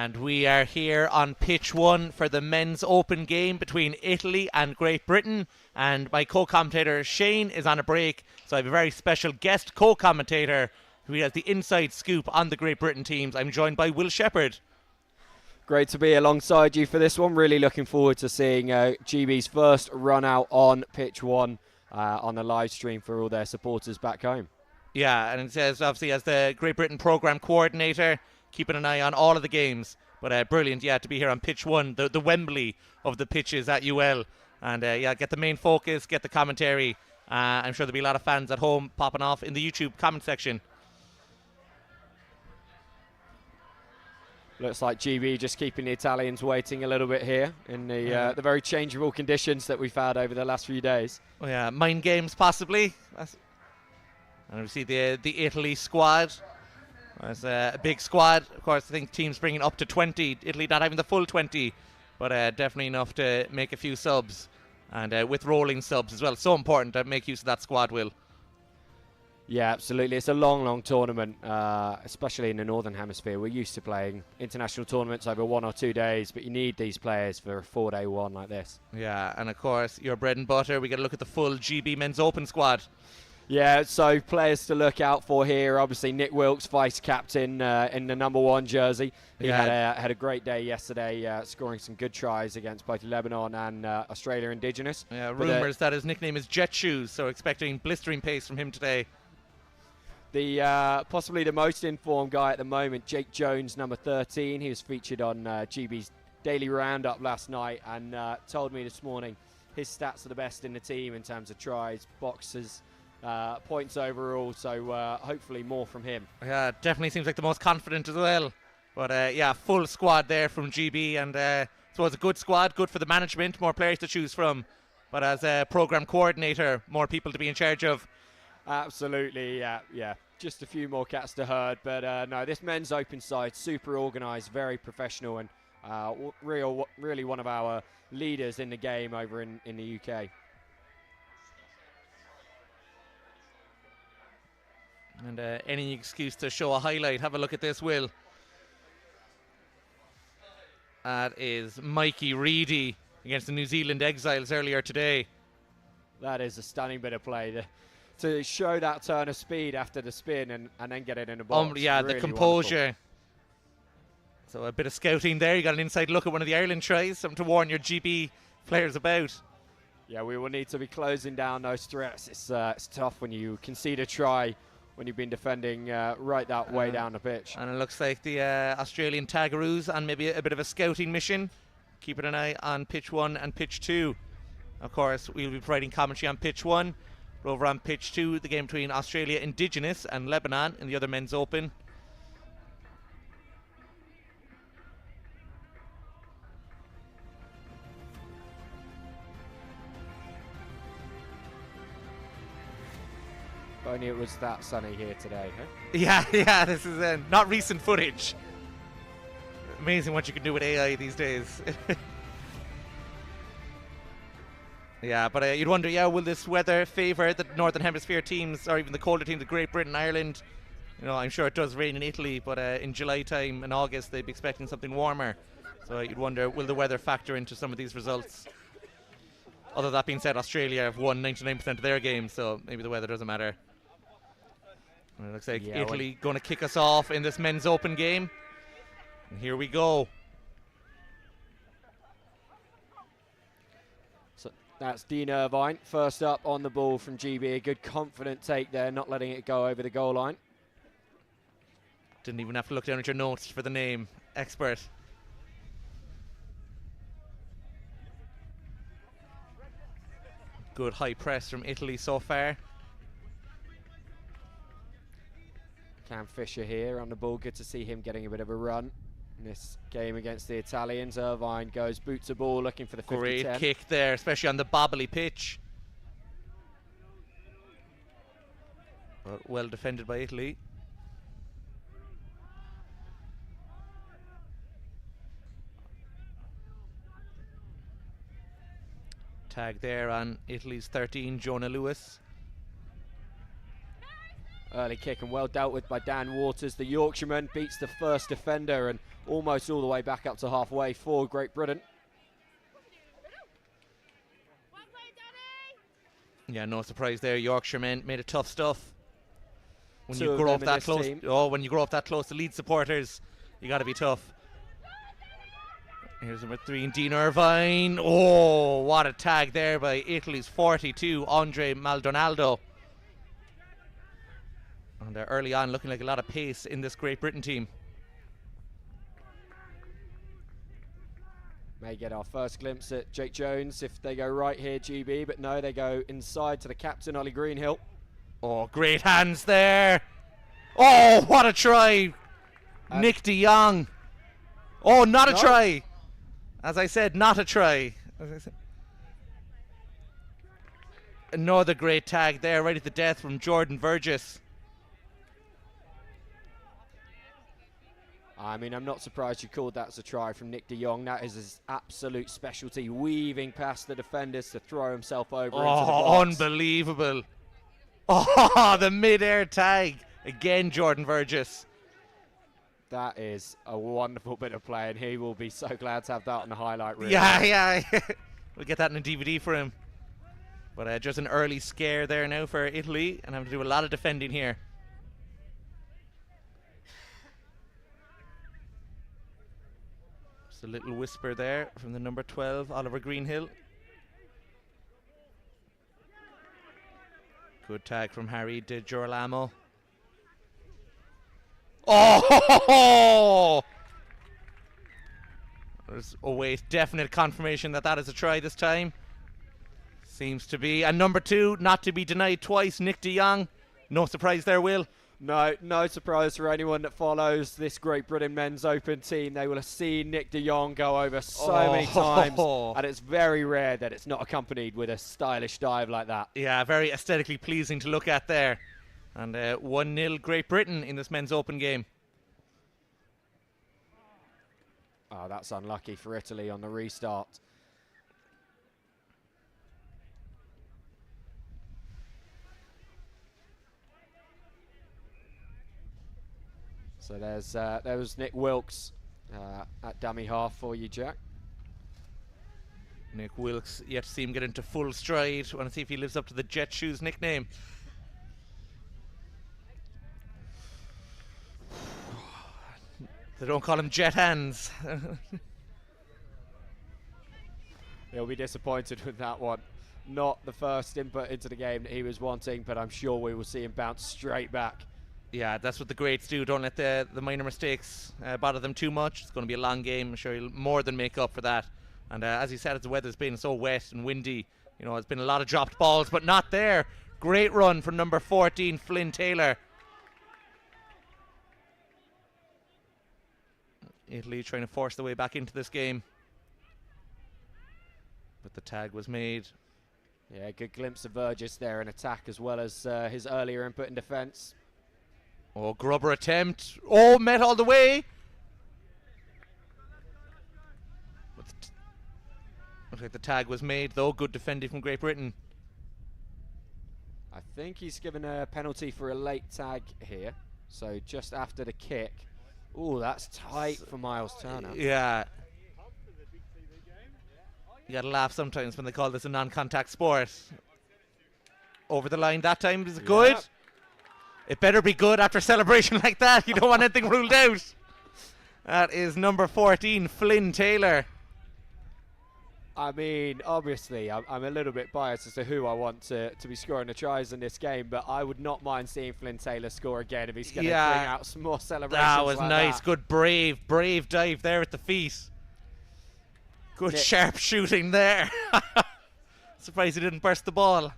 And we are here on pitch 1 for the men's open game between Italy and Great Britain. And my co-commentator Shane is on a break, so I have a very special guest co-commentator who has the inside scoop on the Great Britain teams. I'm joined by Will Shepherd. Great to be alongside you for this one. Really looking forward to seeing GB's first run out on pitch 1 on the live stream for all their supporters back home. Yeah, and it says obviously as the Great Britain programme coordinator, keeping an eye on all of the games. But brilliant, to be here on pitch 1, the Wembley of the pitches at UL. And get the main focus, get the commentary. I'm sure there'll be a lot of fans at home popping off in the YouTube comment section. Looks like GB just keeping the Italians waiting a little bit here in the very changeable conditions that we've had over the last few days. Oh yeah, mind games possibly. And we see the Italy squad. It's a big squad. Of course, I think teams bringing up to 20. Italy not having the full 20, but definitely enough to make a few subs. And with rolling subs as well. So important to make use of that squad, Will. Yeah, absolutely. It's a long tournament, especially in the Northern Hemisphere. We're used to playing international tournaments over 1 or 2 days, but you need these players for a 4-day one like this. Yeah, and of course, your bread and butter, we got to look at the full GB Men's Open squad. Yeah, so players to look out for here. Obviously, Nick Wilkes, vice-captain in the #1 jersey. He had a great day yesterday, scoring some good tries against both Lebanon and Australia Indigenous. Yeah, rumours that his nickname is Jet Shoes, so expecting blistering pace from him today. The possibly the most informed guy at the moment, Jake Jones, number 13. He was featured on GB's daily roundup last night and told me this morning his stats are the best in the team in terms of tries, boxes, points overall, so hopefully more from him. Yeah, definitely seems like the most confident as well. But full squad there from GB, and so it's a good squad, good for the management, more players to choose from. But as a programme coordinator, more people to be in charge of. Absolutely, yeah. Just a few more cats to herd, but no, this men's open side, super organised, very professional, and really one of our leaders in the game over in the UK. And any excuse to show a highlight. Have a look at this, Will. That is Mikey Reedy against the New Zealand Exiles earlier today. That is a stunning bit of play. To show that turn of speed after the spin and then get it in the box. Really the composure. wonderful. So a bit of scouting there. You got an inside look at one of the Ireland tries. Something to warn your GB players about. Yeah, we will need to be closing down those threats. It's tough when you concede a try when you've been defending right that way down the pitch. And it looks like the Australian Tagaroos on maybe a bit of a scouting mission. Keeping an eye on pitch 1 and pitch 2. Of course, we'll be providing commentary on pitch 1. Over on pitch 2, the game between Australia Indigenous and Lebanon in the other men's open. If only it was that sunny here today, huh? Yeah, this is not recent footage. Amazing what you can do with AI these days. Yeah, but you'd wonder, will this weather favour the Northern Hemisphere teams or even the colder teams of Great Britain, Ireland? You know, I'm sure it does rain in Italy, but in July time and August they'd be expecting something warmer. So you'd wonder, will the weather factor into some of these results? Although that being said, Australia have won 99% of their games, so maybe the weather doesn't matter. And it looks like Italy going to kick us off in this men's open game. And here we go. That's Dean Irvine, first up on the ball from GB. A good confident take there, not letting it go over the goal line. Didn't even have to look down at your notes for the name. Expert. Good high press from Italy so far. Cam Fisher here on the ball. Good to see him getting a bit of a run in this game against the Italians. Irvine goes boot to ball, looking for the 50-10. Great kick there, especially on the bobbly pitch. But well defended by Italy. Tag there on Italy's 13, Jonah Lewis. Early kick and well dealt with by Dan Waters. The Yorkshireman beats the first defender and almost all the way back up to halfway for Great Britain. Yeah, no surprise there. Yorkshire men made it tough stuff. When Two you of grow them up in that this close, team. when you grow up that close to Leeds supporters, you got to be tough. Here's number 3, Dean Irvine. Oh, what a tag there by Italy's 42, Andre Maldonado. And they're early on looking like a lot of pace in this Great Britain team. May get our first glimpse at Jake Jones if they go right here, GB, but no, they go inside to the captain, Ollie Greenhill. Oh, great hands there. Oh, what a try. Nick de Jong. Oh, not a try. As I said, not a try. Another great tag there, right at the death from Jordan Burgess. I mean, I'm not surprised you called that as a try from Nick de Jong. That is his absolute specialty, weaving past the defenders to throw himself over into the box. Unbelievable. Oh, the mid-air tag. Again, Jordan Burgess. That is a wonderful bit of play, and he will be so glad to have that on the highlight reel. Yeah. We'll get that in a DVD for him. But just an early scare there now for Italy, and having to do a lot of defending here. Just a little whisper there from the number 12, Oliver Greenhill. Good tag from Harry Di Girolamo. Oh! Wait, definite confirmation that is a try this time. Seems to be. And number 2, not to be denied twice, Nick de Jong. No surprise there, Will. No surprise for anyone that follows this Great Britain Men's Open team. They will have seen Nick de Jong go over so many times, and it's very rare that it's not accompanied with a stylish dive like that. Yeah, very aesthetically pleasing to look at there. And 1-0 Great Britain in this Men's Open game. Oh, that's unlucky for Italy on the restart. So there was Nick Wilkes at dummy half for you, Jack. Nick Wilkes, yet to see him get into full stride. Want to see if he lives up to the Jet Shoes nickname. They don't call him Jet Hands. He'll be disappointed with that one. Not the first input into the game that he was wanting, but I'm sure we will see him bounce straight back. Yeah, that's what the greats do. Don't let the minor mistakes bother them too much. It's going to be a long game. I'm sure he'll more than make up for that. And as he said, as the weather's been so wet and windy, you know, it's been a lot of dropped balls, but not there. Great run from number 14, Flynn Taylor. Italy trying to force their way back into this game. But the tag was made. Yeah, good glimpse of Burgess there in attack as well as his earlier input in defence. Oh, grubber attempt. Oh, met all the way. Looks like the tag was made, though. Good defending from Great Britain. I think he's given a penalty for a late tag here. So just after the kick. Oh, that's tight for Miles Turner. Yeah. You gotta laugh sometimes when they call this a non-contact sport. Over the line that time. Is it good? It better be good after a celebration like that. You don't want anything ruled out. That is number 14, Flynn Taylor. I mean, obviously, I'm a little bit biased as to who I want to be scoring the tries in this game, but I would not mind seeing Flynn Taylor score again if he's going to bring out some more celebrations. That was like nice. That. Good, brave dive there at the feet. Good sharp shooting there. Surprised he didn't burst the ball.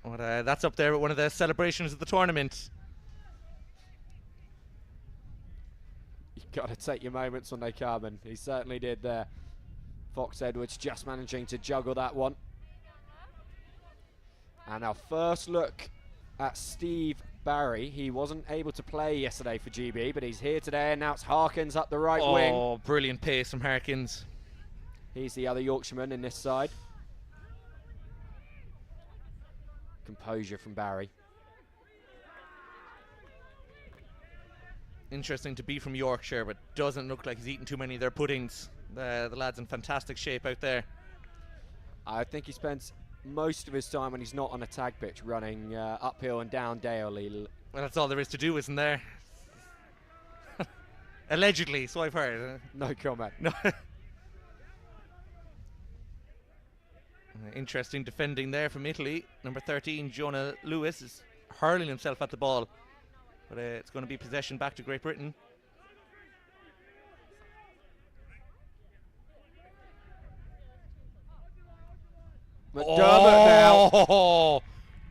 But that's up there with one of the celebrations of the tournament. You've got to take your moments when they come, and he certainly did there. Fox Edwards just managing to juggle that one. And our first look at Steve Barry. He wasn't able to play yesterday for GB, but he's here today, and now it's Harkins up the right wing. Oh, brilliant pace from Harkins. He's the other Yorkshireman in this side. Composure from Barry. Interesting to be from Yorkshire, but doesn't look like he's eaten too many of their puddings. The lad's in fantastic shape out there. I think he spends most of his time when he's not on a tag pitch running uphill and down dale. Well, that's all there is to do, isn't there? Allegedly, so I've heard. No comment. No. Interesting defending there from Italy. Number 13, Jonah Lewis, is hurling himself at the ball. But it's going to be possession back to Great Britain. McDermott now.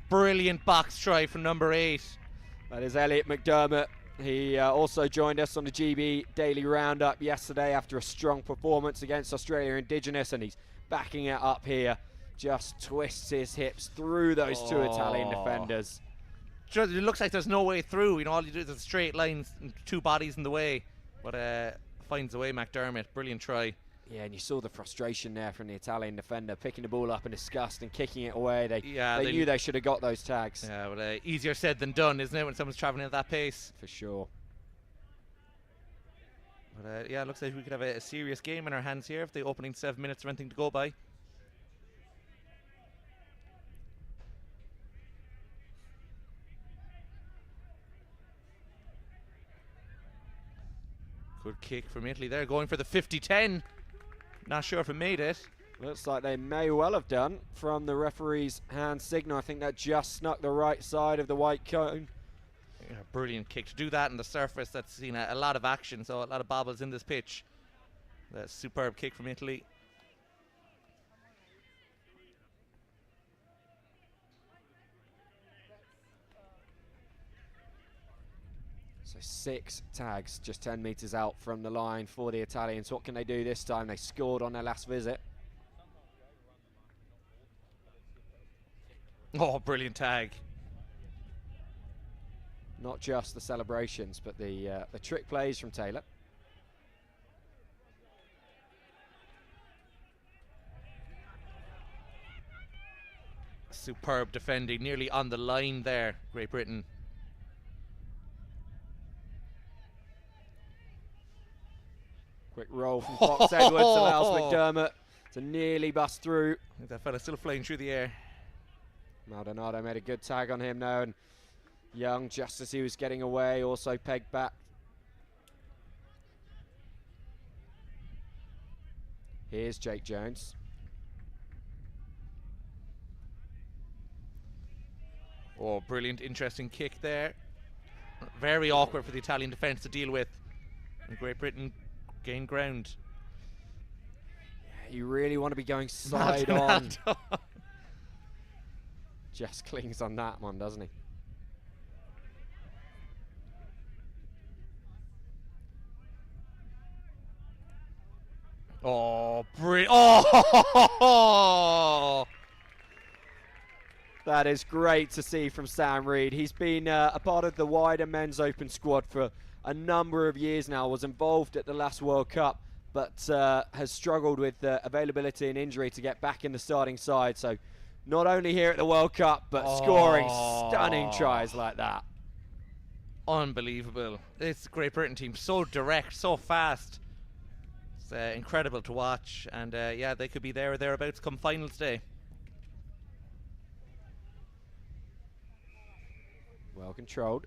Brilliant box try from number 8. That is Elliot McDermott. He also joined us on the GB Daily Roundup yesterday after a strong performance against Australia Indigenous, and he's backing it up here. Just twists his hips through those two Italian defenders. It looks like there's no way through. You know, all you do is a straight line, two bodies in the way. But finds a way, McDermott. Brilliant try. Yeah, and you saw the frustration there from the Italian defender, picking the ball up in disgust and kicking it away. They knew they should have got those tags. Yeah, but easier said than done, isn't it, when someone's travelling at that pace? For sure. But yeah, it looks like we could have a serious game in our hands here if the opening 7 minutes are anything to go by. Good kick from Italy there, going for the 50-10. Not sure if it made it. Looks like they may well have done from the referee's hand signal. I think that just snuck the right side of the white cone. Yeah, brilliant kick. To do that on the surface, that's seen a lot of action, so a lot of bobbles in this pitch. That's a superb kick from Italy. So 6 tags just 10 metres out from the line for the Italians. What can they do this time? They scored on their last visit. Oh, brilliant tag. Not just the celebrations, but the trick plays from Taylor. Superb defending, nearly on the line there, Great Britain. Quick roll from Fox Edwards allows McDermott to nearly bust through. I think that fella's still flying through the air. Maldonado made a good tag on him now, and Young, just as he was getting away, also pegged back. Here's Jake Jones. Oh, brilliant, interesting kick there. Very awkward for the Italian defence to deal with. And Great Britain gain ground. Yeah, you really want to be going side on. Just clings on that one, doesn't he? Oh, brilliant. Oh! That is great to see from Sam Reid. He's been a part of the wider men's open squad for a number of years now, was involved at the last World Cup, but has struggled with availability and injury to get back in the starting side. So not only here at the World Cup, but scoring stunning tries like that. Unbelievable. This Great Britain team, so direct, so fast. It's incredible to watch. And yeah, they could be there or thereabouts come finals day. Well controlled.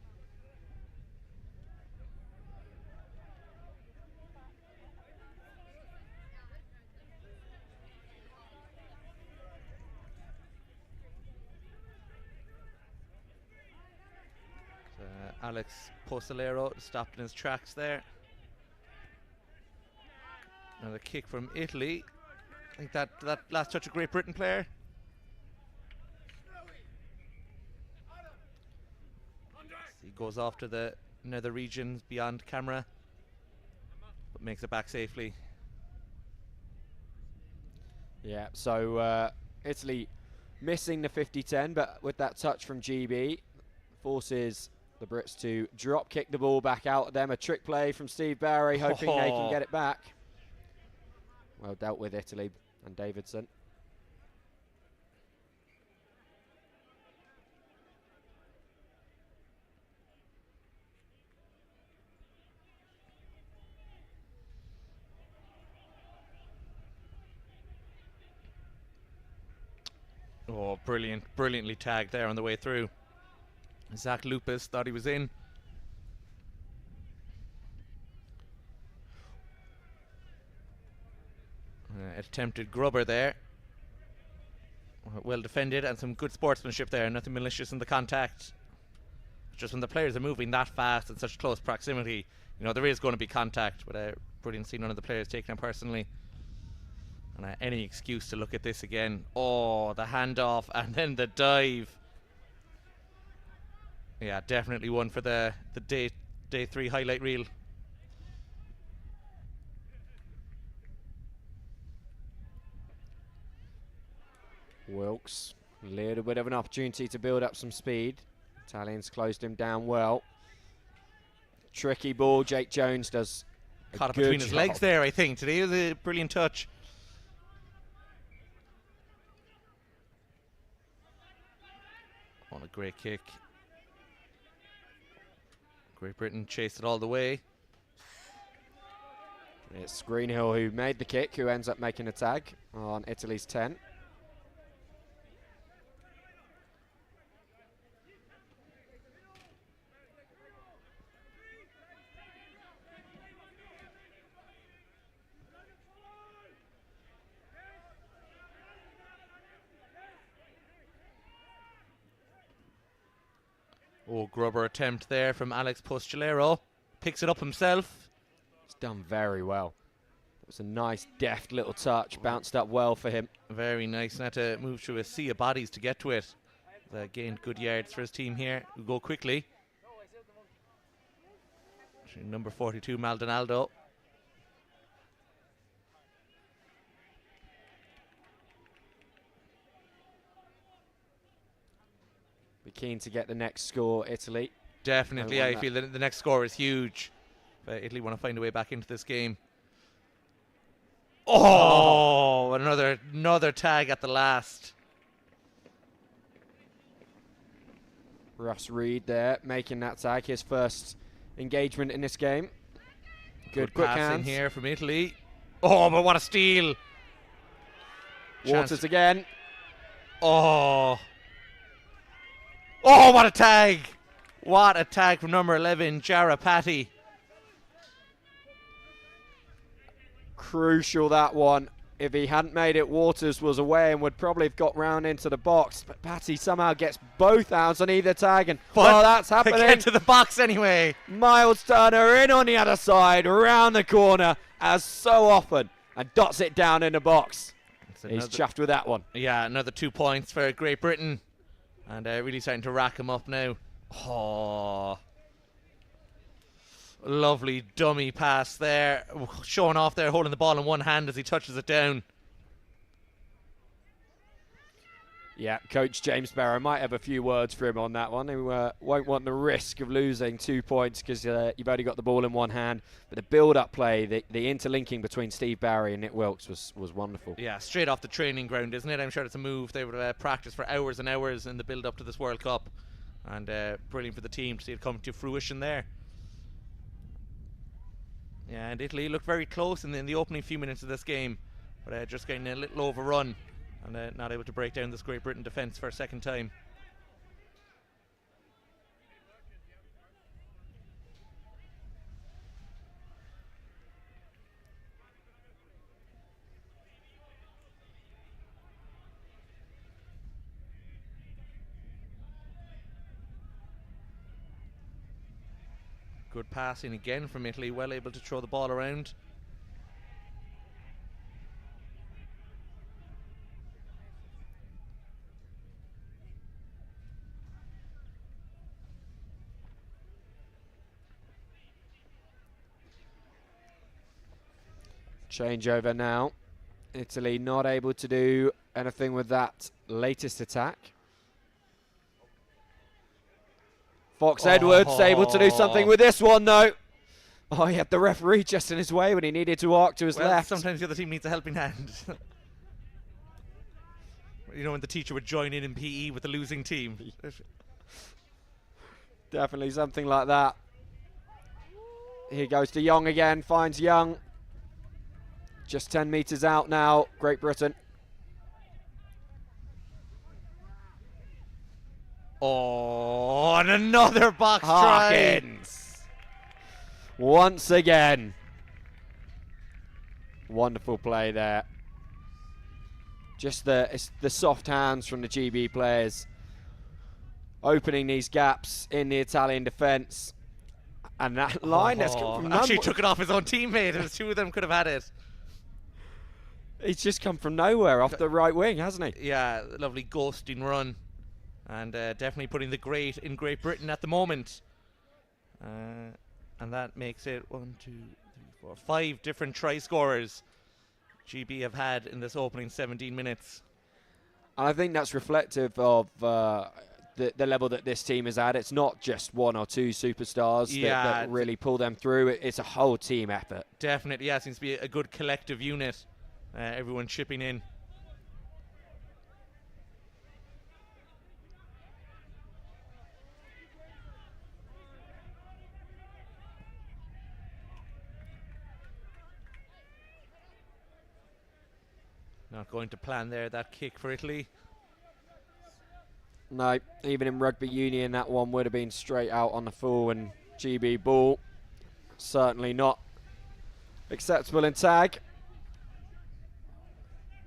Alex Postolero stopped in his tracks there. Another kick from Italy. I think that last touch, a Great Britain player. He goes off to the nether regions beyond camera, but makes it back safely. Yeah, so Italy missing the 50-10, but with that touch from GB, forces the Brits to drop kick the ball back out at them. A trick play from Steve Barry, hoping they can get it back. Well dealt with, Italy and Davidson. Oh, brilliantly tagged there on the way through. Zach Lupus thought he was in. Attempted grubber there. Well defended and some good sportsmanship there. Nothing malicious in the contact. Just when the players are moving that fast in such close proximity, there is going to be contact. But brilliant to see none of the players taking it personally. And any excuse to look at this again. Oh, the handoff and then the dive. Yeah, definitely one for the day 3 highlight reel. Wilkes, a little bit of an opportunity to build up some speed. Italians closed him down well. Tricky ball. Jake Jones does caught it between his legs there, I think. Today was a brilliant touch. On a great kick. Great Britain chased it all the way. It's Greenhill who made the kick, who ends up making a tag on Italy's 10. Oh, grubber attempt there from Alex Postolero. Picks it up himself. It's done very well. It was a nice, deft little touch. Bounced up well for him. Very nice. And had to move through a sea of bodies to get to it. Gained good yards for his team here. Who go quickly. Number 42, Maldonado. Be keen to get the next score, Italy. Definitely, I feel that the next score is huge. Italy want to find a way back into this game. Oh, another tag at the last. Russ Reed there, making that tag, his first engagement in this game. Good quick pass hands in here from Italy. Oh, but what a steal. Waters again. Oh, what a tag. What a tag from number 11, Jara Patty. Crucial, that one. If he hadn't made it, Waters was away and would probably have got round into the box. But Patty somehow gets both hands on either tag. And that's happening. Get to the box anyway. Miles Turner in on the other side, around the corner, as so often, and dots it down in the box. He's chuffed with that one. Yeah, another 2 points for Great Britain. And really starting to rack him up now. Oh, lovely dummy pass there. Showing off there, holding the ball in one hand as he touches it down. Yeah, Coach James Barrow might have a few words for him on that one. He won't want the risk of losing 2 points because you've only got the ball in one hand. But the build-up play, the interlinking between Steve Barry and Nick Wilkes was wonderful. Yeah, straight off the training ground, isn't it? I'm sure it's a move they would have practiced for hours and hours in the build-up to this World Cup. And brilliant for the team to see it come to fruition there. Yeah, and Italy looked very close in the opening few minutes of this game. But just getting a little overrun. And not able to break down this Great Britain defence for a second time. Good passing again from Italy, well able to throw the ball around. Changeover now. Italy not able to do anything with that latest attack. Fox Edwards able to do something with this one though. Oh, he had the referee just in his way when he needed to arc to his left. Sometimes the other team needs a helping hand. When the teacher would join in PE with the losing team. Definitely something like that. Here goes to Young again, finds Young. Just 10 metres out now, Great Britain. Oh, and another box try. Harkins. Once again. Wonderful play there. Just it's the soft hands from the GB players opening these gaps in the Italian defence. And that line that's come from actually took it off his own teammate. It was two of them could have had it. He's just come from nowhere off the right wing, hasn't he? Yeah, lovely ghosting run. And definitely putting the great in Great Britain at the moment. And that makes it 1, 2, 3, 4, 5 different try scorers GB have had in this opening 17 minutes. And I think that's reflective of the level that this team is at. It's not just one or two superstars that really pull them through. It's a whole team effort. Definitely, yeah. It seems to be a good collective unit. Everyone chipping in. Not going to plan there, that kick for Italy. No, even in rugby union, that one would have been straight out on the full and GB ball. Certainly not acceptable in tag.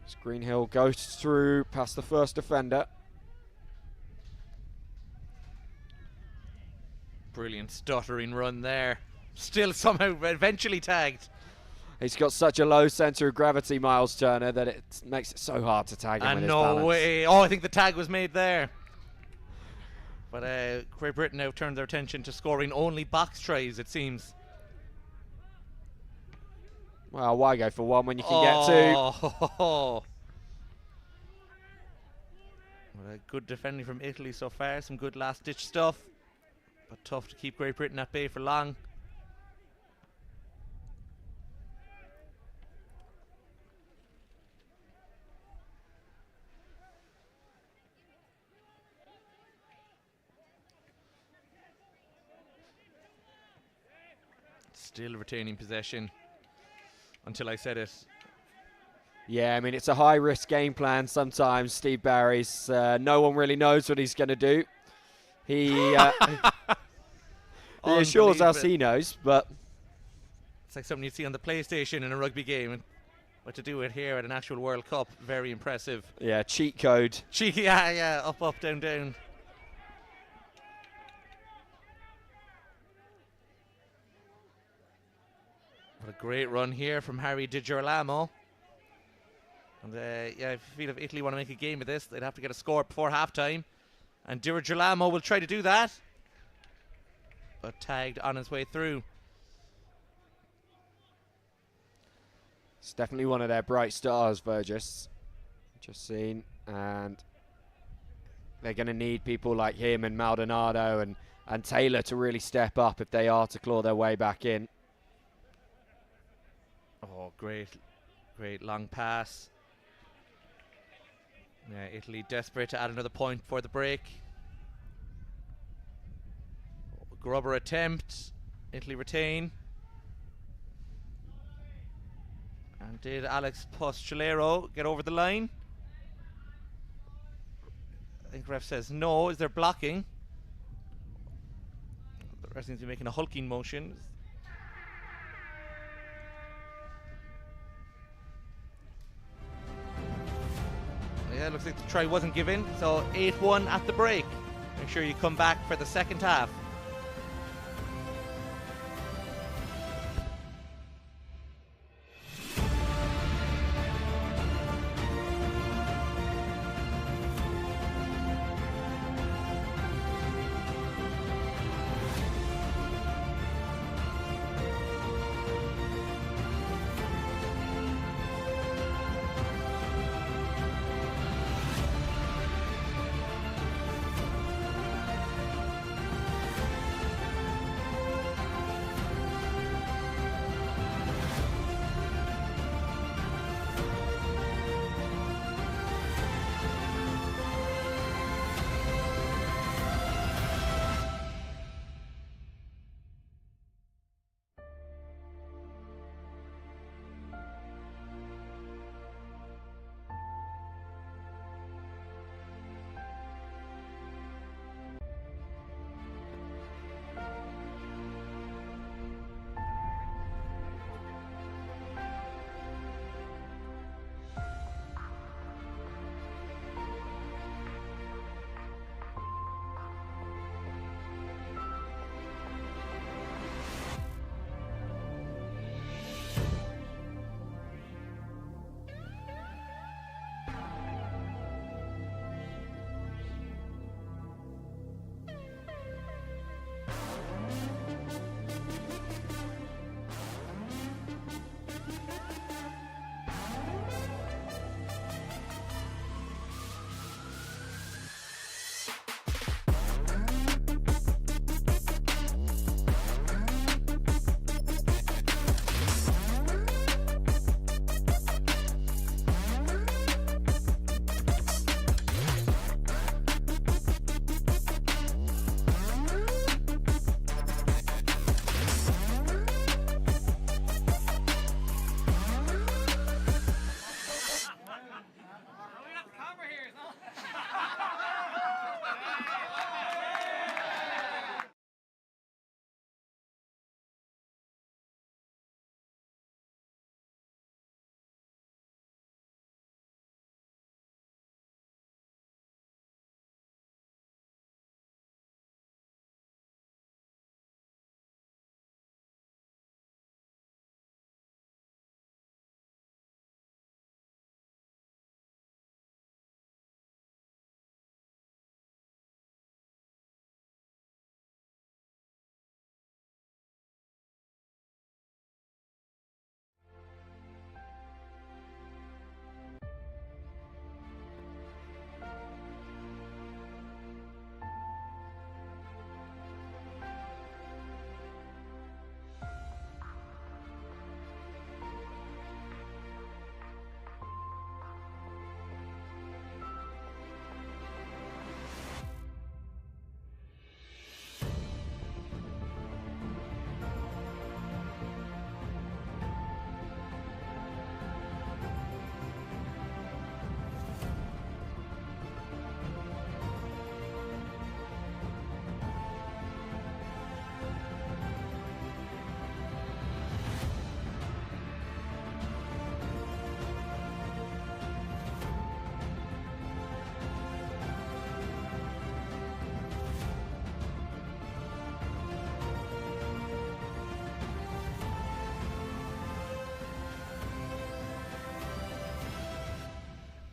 As Greenhill goes through past the first defender. Brilliant stuttering run there. Still somehow eventually tagged. He's got such a low centre of gravity, Miles Turner, that it makes it so hard to tag him with his balance. No way. Oh, I think the tag was made there. But Great Britain now turns their attention to scoring only box tries, it seems. Well, why go for one when you can get two? Well, good defending from Italy so far. Some good last-ditch stuff. But tough to keep Great Britain at bay for long. Still retaining possession until I said it. Yeah, I mean, it's a high-risk game plan sometimes, Steve Barry's. No one really knows what he's going to do. He assures us he knows, but... It's like something you'd see on the PlayStation in a rugby game. But to do it here at an actual World Cup, very impressive. Yeah, cheat code. Cheeky, yeah, up, up, down, down. What a great run here from Harry Di Girolamo. And yeah, I feel if Italy want to make a game of this, they'd have to get a score before halftime. And Di Girolamo will try to do that. But tagged on his way through. It's definitely one of their bright stars, Burgess. Just seen. And they're going to need people like him and Maldonado and Taylor to really step up if they are to claw their way back in. Oh, great long pass. Yeah, Italy desperate to add another point before the break. Grubber attempt. Italy retain. And did Alex Postolero get over the line? I think ref says no. Is there blocking? The ref seems to be making a hulking motion. Yeah, looks like the try wasn't given. So 8-1 at the break. Make sure you come back for the second half.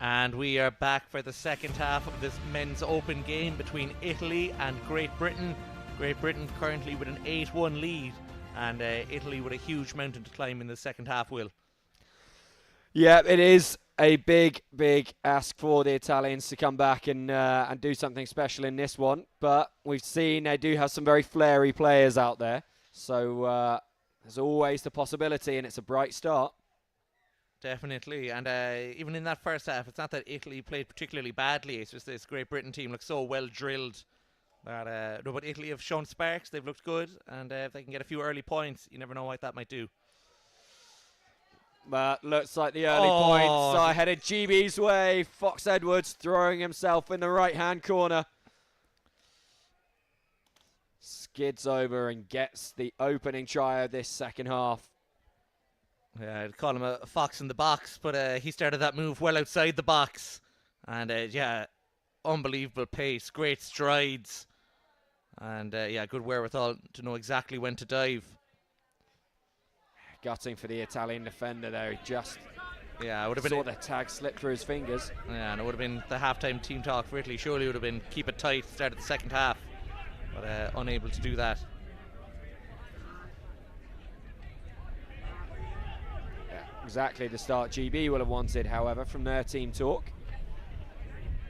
And we are back for the second half of this men's open game between Italy and Great Britain. Great Britain currently with an 8-1 lead, and Italy with a huge mountain to climb in the second half, Will. Yeah, it is a big ask for the Italians to come back and do something special in this one. But we've seen they do have some very flary players out there. So there's always the possibility, and it's a bright start. Definitely, and even in that first half, it's not that Italy played particularly badly. It's just this Great Britain team looks so well drilled that no, but Italy have shown sparks. They've looked good, and if they can get a few early points, you never know what that might do. But looks like the early points are headed GB's way. Fox Edwards throwing himself in the right-hand corner. Skids over and gets the opening try of this second half. Yeah, I'd call him a fox in the box, but he started that move well outside the box. And yeah, unbelievable pace, great strides. And yeah, good wherewithal to know exactly when to dive. Gutting for the Italian defender there. He just it would have saw the tag slip through his fingers. Yeah, and it would have been the halftime team talk for Italy. Surely it would have been keep it tight, start at the second half. But unable to do that. Exactly the start GB will have wanted, however, from their team talk.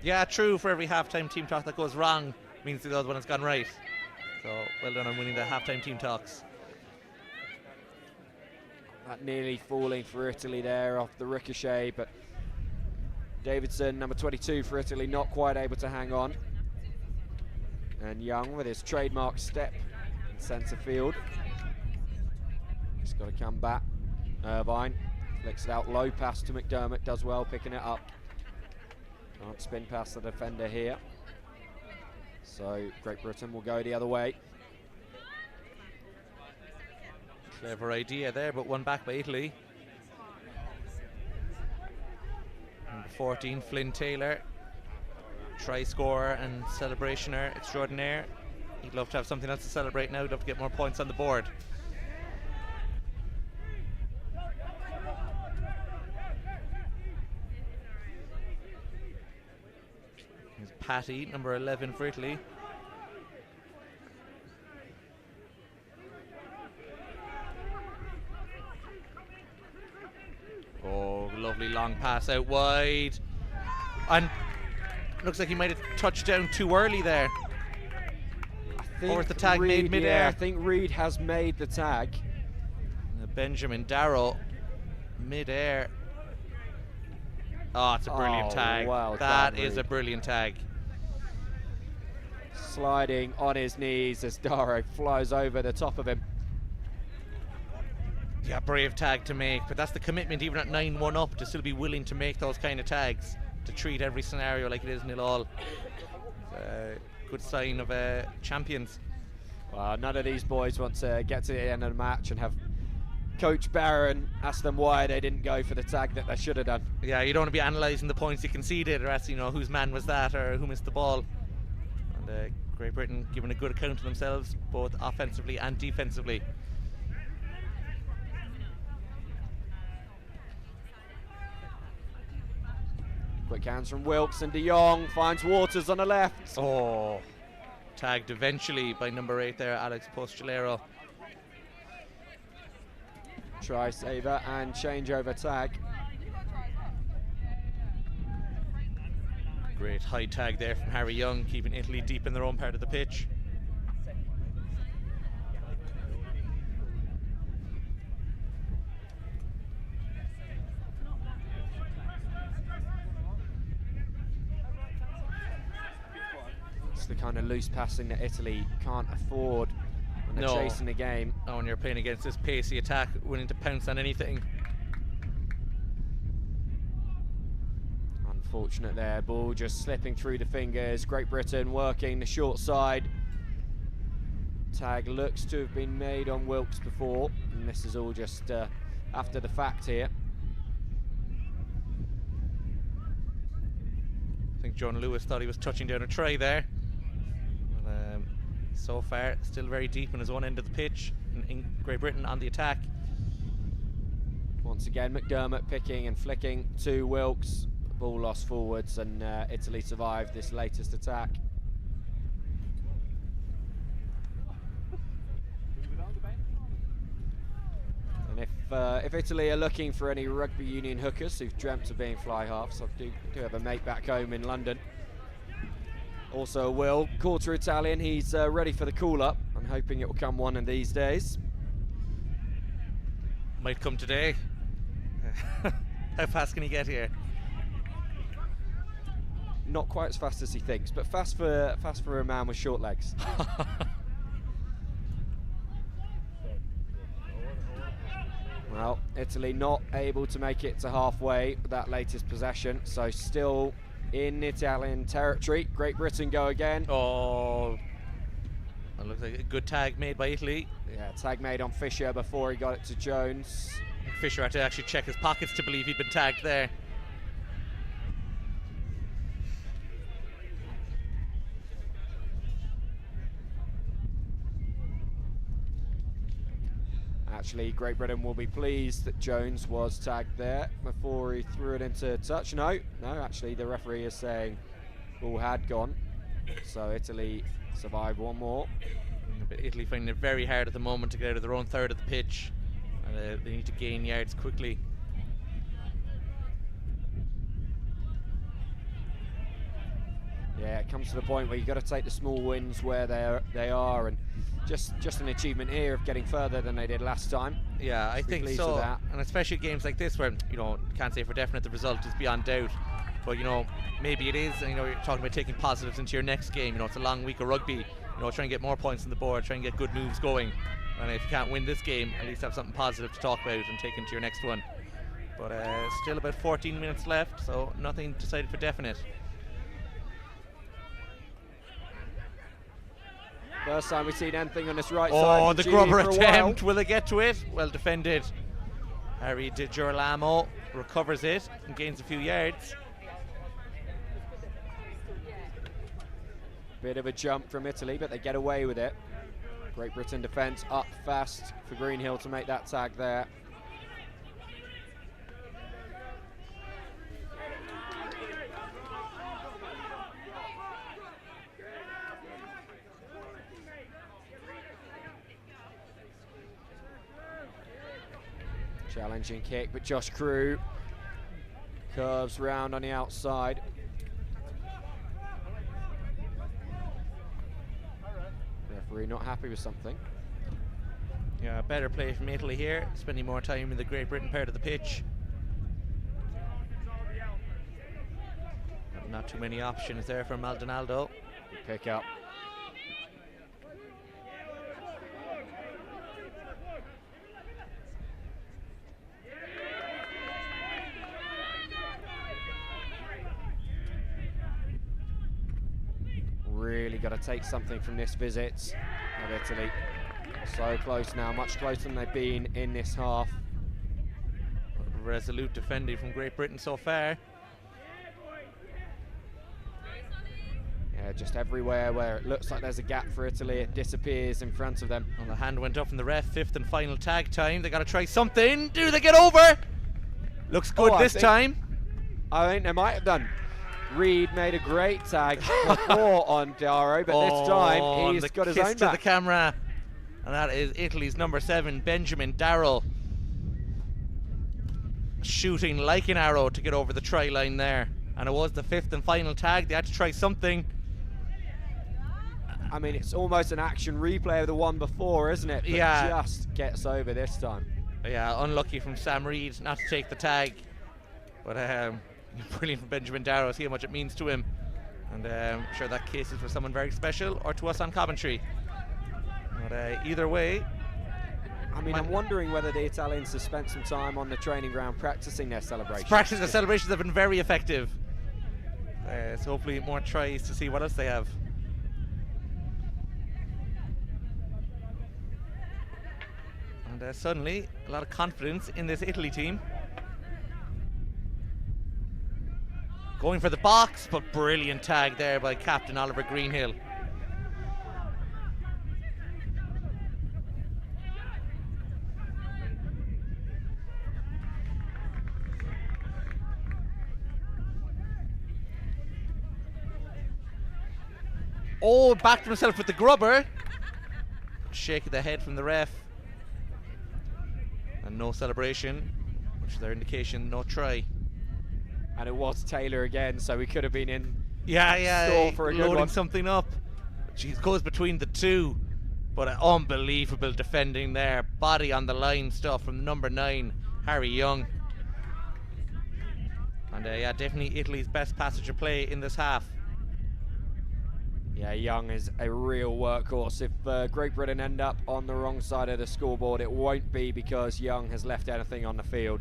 Yeah, true. For every halftime team talk that goes wrong means the other one has gone right. So well done on winning the halftime team talks. That nearly falling for Italy there off the ricochet, but Davidson, number 22 for Italy, not quite able to hang on. And Young with his trademark step in centre field. He's got to come back. Irvine flicks it out low, pass to McDermott, does well picking it up. Can't spin past the defender here. So Great Britain will go the other way. Clever idea there, but one back by Italy. Number 14, Flynn Taylor. Try scorer and celebrationer extraordinaire. He'd love to have something else to celebrate now. He'd love to get more points on the board. Here's Patty, number 11 for Italy. Oh, lovely long pass out wide. And looks like he might have touched down too early there. Or was the tag made mid-air? Yeah, I think Reed has made the tag. Benjamin Darrow, mid-air. Oh, it's a brilliant tag. Well that done, is Reed. a brilliant tag. Sliding on his knees as Darrow flies over the top of him. Yeah, brave tag to make, but that's the commitment even at 9-1 up to still be willing to make those kind of tags, to treat every scenario like it is 0-all. Good sign of champions. Well, none of these boys want to get to the end of the match and have Coach Barron ask them why they didn't go for the tag that they should have done. Yeah, you don't want to be analysing the points you conceded or asking, whose man was that or who missed the ball. And Great Britain giving a good account of themselves, both offensively and defensively. Quick hands from Wilkes, and De Jong finds Waters on the left. Oh, tagged eventually by number 8 there, Alex Postolero. Try saver and changeover tag. Great high tag there from Harry Young, keeping Italy deep in their own part of the pitch. It's the kind of loose passing that Italy can't afford when they're chasing the game. Oh, when you're playing against this pacey attack, willing to pounce on anything. Unfortunate there, ball just slipping through the fingers. Great Britain working the short side. Tag looks to have been made on Wilkes before, and this is all just after the fact here. I think John Lewis thought he was touching down a try there. But, so far, still very deep in his own end of the pitch in Great Britain on the attack. Once again, McDermott picking and flicking to Wilkes. ball lost forwards, and Italy survived this latest attack. And if Italy are looking for any rugby union hookers who've dreamt of being fly halves, I do have a mate back home in London. Also Will, quarter Italian, he's ready for the call-up. I'm hoping it will come one of these days. Might come today. How fast can he get here? Not quite as fast as he thinks, but fast for a man with short legs. Well, Italy not able to make it to halfway with that latest possession, so still in Italian territory. Great Britain go again. Oh, that looks like a good tag made by Italy. Yeah, tag made on Fisher before he got it to Jones. Fisher had to actually check his pockets to believe he'd been tagged there. Actually, Great Britain will be pleased that Jones was tagged there before he threw it into touch. No, actually the referee is saying ball had gone. So Italy survived one more. But Italy finding it very hard at the moment to get out of their own third of the pitch. And they need to gain yards quickly. Yeah, it comes to the point where you've got to take the small wins where they are, and just an achievement here of getting further than they did last time. Yeah, I think so. And especially games like this where, can't say for definite the result is beyond doubt. But, maybe it is, and, you're talking about taking positives into your next game. It's a long week of rugby. Try and get more points on the board, try and get good moves going. And if you can't win this game, at least have something positive to talk about and take into your next one. But still about 14 minutes left, so nothing decided for definite. First time we've seen anything on this right side. Oh, the grubber attempt. Will they get to it? Well defended. Harry Di Girolamo recovers it and gains a few yards. Bit of a jump from Italy, but they get away with it. Great Britain defence up fast for Greenhill to make that tag there. Challenging kick, but Josh Crew curves round on the outside. Referee not happy with something. Yeah, better play from Italy here, spending more time in the Great Britain part of the pitch. Not too many options there for Maldonado. Good pick up. Really got to take something from this visit of Italy. So close now, much closer than they've been in this half. Resolute defending from Great Britain so far. Yeah, just everywhere where it looks like there's a gap for Italy, it disappears in front of them. Well, the hand went up from the ref, fifth and final tag time. They got to try something. Do they get over? Looks good this time. I think they might have done. Reed made a great tag before on Darrow, but this time he's got his own to the camera. And that is Italy's number 7, Benjamin Darrell. Shooting like an arrow to get over the try line there. And it was the 5th and final tag. They had to try something. I mean, it's almost an action replay of the one before, isn't it? But yeah. Just gets over this time. Yeah, unlucky from Sam Reed not to take the tag. But brilliant from Benjamin Darrow. See how much it means to him. And I'm sure that case is for someone very special or to us on commentary. But either way, I mean, I'm wondering whether the Italians have spent some time on the training ground practicing their celebrations. The celebrations have been very effective. So hopefully more tries to see what else they have. And suddenly, a lot of confidence in this Italy team. Going for the box, but brilliant tag there by Captain Oliver Greenhill. Oh, backed himself with the grubber. Shake of the head from the ref. And no celebration, which is their indication, no try. And it was Taylor again, so we could have been in Yeah, store for a good loading one. something up. She goes between the two, but unbelievable defending there. Body on the line stuff from number 9, Harry Young. And yeah, definitely Italy's best passage of play in this half. Yeah, Young is a real workhorse. If Great Britain end up on the wrong side of the scoreboard, it won't be because Young has left anything on the field.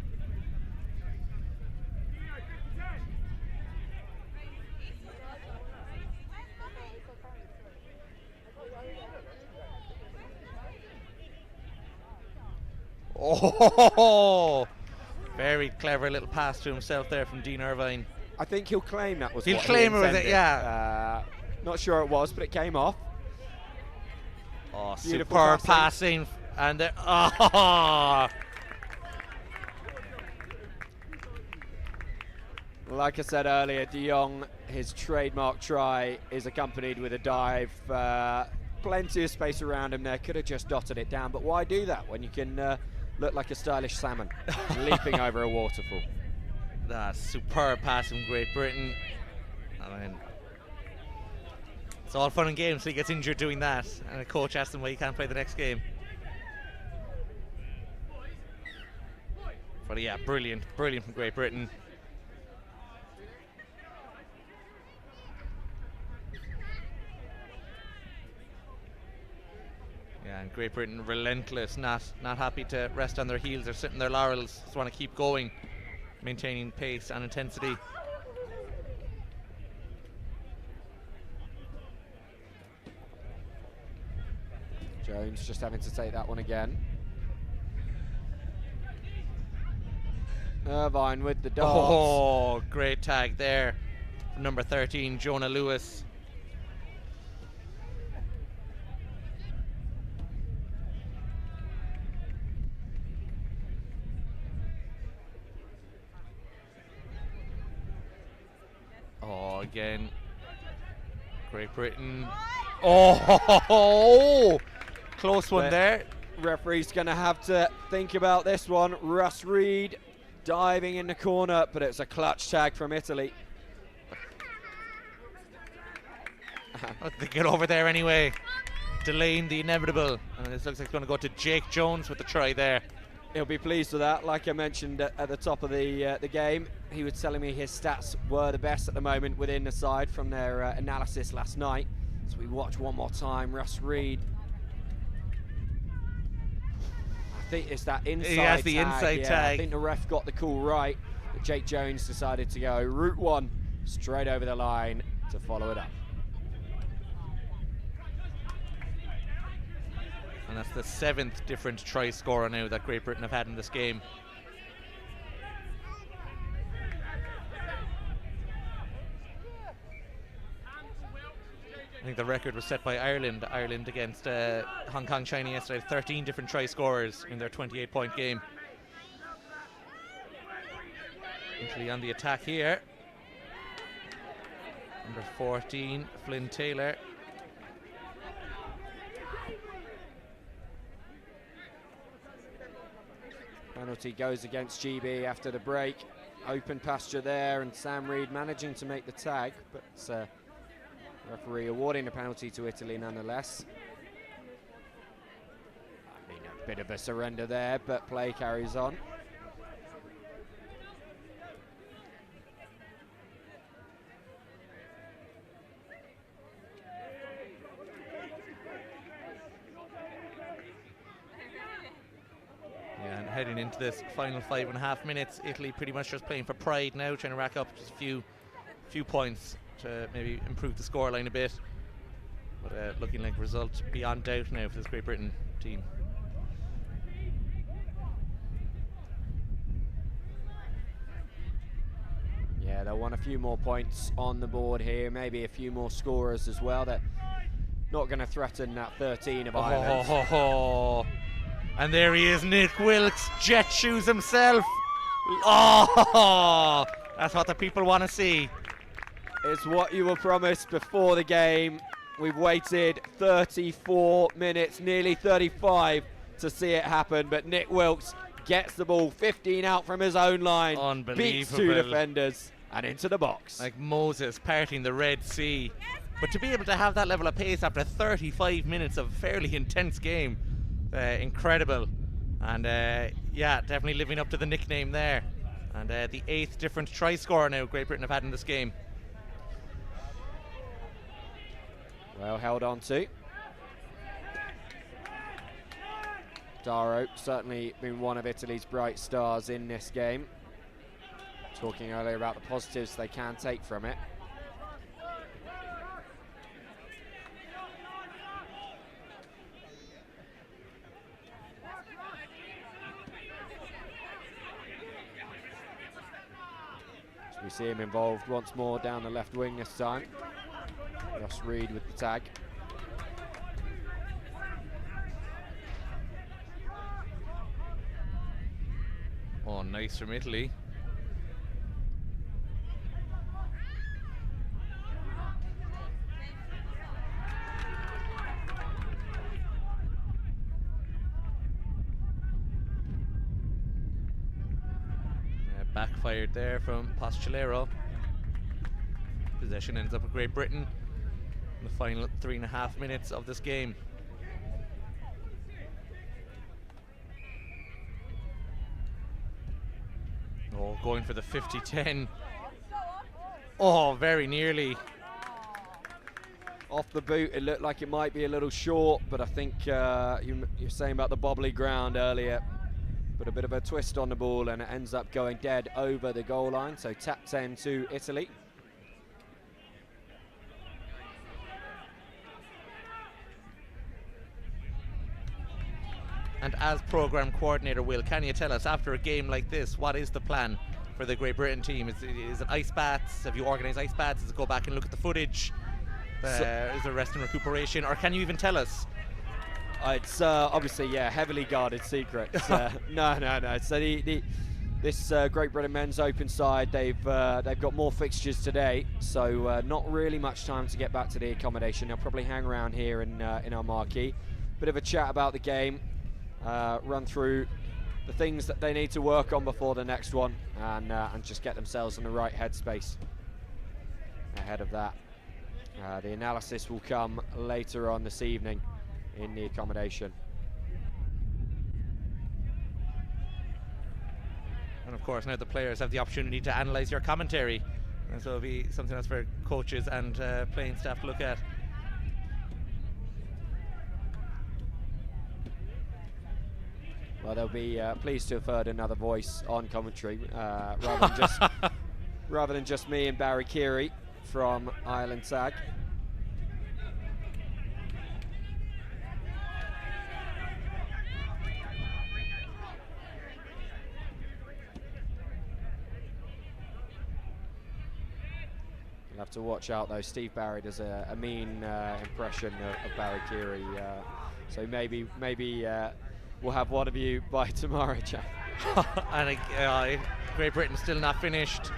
Oh, very clever little pass to himself there from Dean Irvine. I think he'll claim that was He'll what claim he it was intended. it, yeah. Not sure it was, but it came off. Oh, Beautiful superb passing. And Like I said earlier, De Jong, his trademark try is accompanied with a dive. Plenty of space around him there. Could have just dotted it down, but why do that when you can look like a stylish salmon leaping over a waterfall? That's superb pass from Great Britain. I mean, it's all fun and games, so he gets injured doing that, and a coach asks him why he can't play the next game. But yeah, brilliant from Great Britain. Yeah, and Great Britain relentless, not happy to rest on their heels. They're sitting their laurels, just want to keep going, maintaining pace and intensity. Jones just having to take that one again. Irvine with the darts. Oh, great tag there from number 13, Jonah Lewis. Oh, again, Great Britain. Oh, close one there. Referee's going to have to think about this one. Russ Reed diving in the corner, but it's a clutch tag from Italy. They get over there anyway, delaying the inevitable. And this looks like it's going to go to Jake Jones with the try there. He'll be pleased with that. Like I mentioned at the top of the game, he was telling me his stats were the best at the moment within the side from their analysis last night. So we watch one more time. Russ Reed. I think it's that inside tag. He has the inside tag. I think the ref got the call right. But Jake Jones decided to go route one straight over the line to follow it up. And that's the 7th different try scorer now that Great Britain have had in this game. I think the record was set by Ireland. Ireland against Hong Kong, China yesterday. 13 different try scorers in their 28-point game. Italy on the attack here. Number 14, Flynn Taylor. Penalty goes against GB after the break. Open pasture there, and Sam Reed managing to make the tag, but referee awarding the penalty to Italy nonetheless. I mean, a bit of a surrender there, but play carries on. Heading into this final 5.5 minutes, Italy pretty much just playing for pride now, trying to rack up just a few points to maybe improve the scoreline a bit. But looking like a result beyond doubt now for this Great Britain team. Yeah, they'll want a few more points on the board here, maybe a few more scorers as well. They're not going to threaten that 13 of Ireland. And there he is, Nick Wilkes, jet shoes himself. Oh, that's what the people want to see. It's what you were promised before the game. We've waited 34 minutes, nearly 35, to see it happen, but Nick Wilkes gets the ball 15 out from his own line, beats 2 defenders, and into the box. Like Moses parting the Red Sea. But to be able to have that level of pace after 35 minutes of a fairly intense game, incredible. And yeah, definitely living up to the nickname there. And the 8th different try scorer now Great Britain have had in this game. Well held on to. Daro certainly been one of Italy's bright stars in this game. Talking earlier about the positives they can take from it. So we see him involved once more down the left wing this time. Ross Reed with the tag. Oh, nice from Italy. Backfired there from Postolero. Possession ends up with Great Britain in the final 3.5 minutes of this game. Oh, going for the 50-10. Oh, very nearly. Off the boot, it looked like it might be a little short, but I think you're saying about the bobbly ground earlier. But a bit of a twist on the ball, and it ends up going dead over the goal line. So tap 10 to Italy. And as program coordinator, Will, can you tell us, after a game like this, what is the plan for the Great Britain team? Is it ice baths? Have you organised ice baths? Is it go back and look at the footage? Is there rest and recuperation? Or can you even tell us? It's obviously, yeah, heavily guarded secret. No. So this Great Britain Men's Open side, they've got more fixtures today, so not really much time to get back to the accommodation. They'll probably hang around here in our marquee. Bit of a chat about the game, run through the things that they need to work on before the next one, and just get themselves in the right headspace ahead of that. The analysis will come later on this evening in the accommodation. And of course now the players have the opportunity to analyse your commentary, and so it'll be something else for coaches and playing staff to look at. Well, they'll be pleased to have heard another voice on commentary, rather than just me and Barry Keary from Ireland Tag. You'll have to watch out though. Steve Barry does a mean impression of Barry Keary, so maybe we'll have one of you by tomorrow, Jack. And Great Britain still not finished.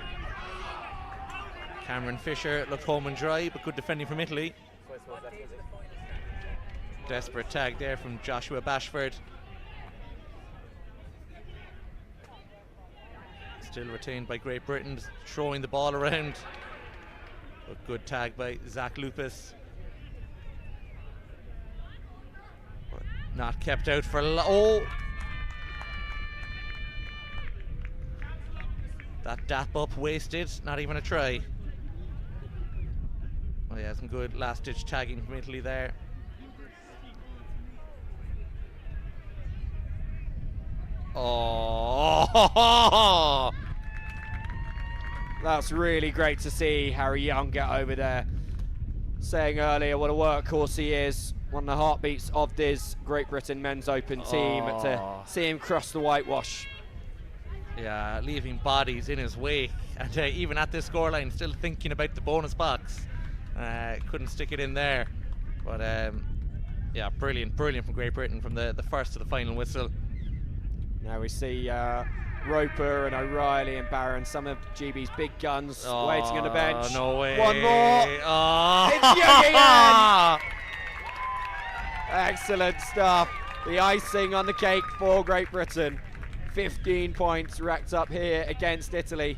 Cameron Fisher looked home and dry, but good defending from Italy. Desperate tag there from Joshua Bashford. Still retained by Great Britain, throwing the ball around. But good tag by Zach Lupus. But not kept out for that dap up wasted, not even a try. Oh yeah, some good last ditch tagging from Italy there. Oh, that's really great to see Harry Young get over there. Saying earlier what a workhorse he is, one of the heartbeats of this Great Britain Men's Open team. To see him cross the whitewash. Yeah, leaving bodies in his wake, and even at this scoreline, still thinking about the bonus box. Couldn't stick it in there, but yeah, brilliant from Great Britain from the first to the final whistle. Now we see Roper and O'Reilly and Barron, some of GB's big guns waiting on the bench. No way. One more. Oh. It's Young again. Excellent stuff. The icing on the cake for Great Britain. 15 points racked up here against Italy.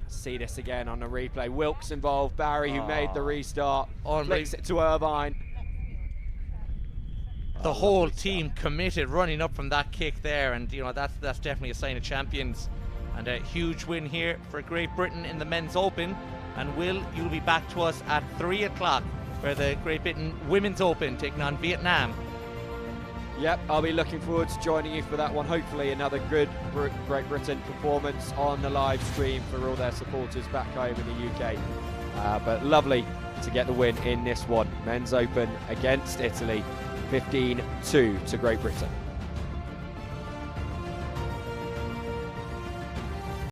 See this again on the replay. Wilkes involved, Barry who made the restart, flicks it to Irvine. The whole team committed, running up from that kick there, and you know that's definitely a sign of champions. And a huge win here for Great Britain in the Men's Open. And Will, you'll be back to us at 3 o'clock for the Great Britain Women's Open taking on Vietnam. Yep, I'll be looking forward to joining you for that one. Hopefully another good Great Britain performance on the live stream for all their supporters back home in the UK. But lovely to get the win in this one. Men's Open against Italy, 15-2 to Great Britain.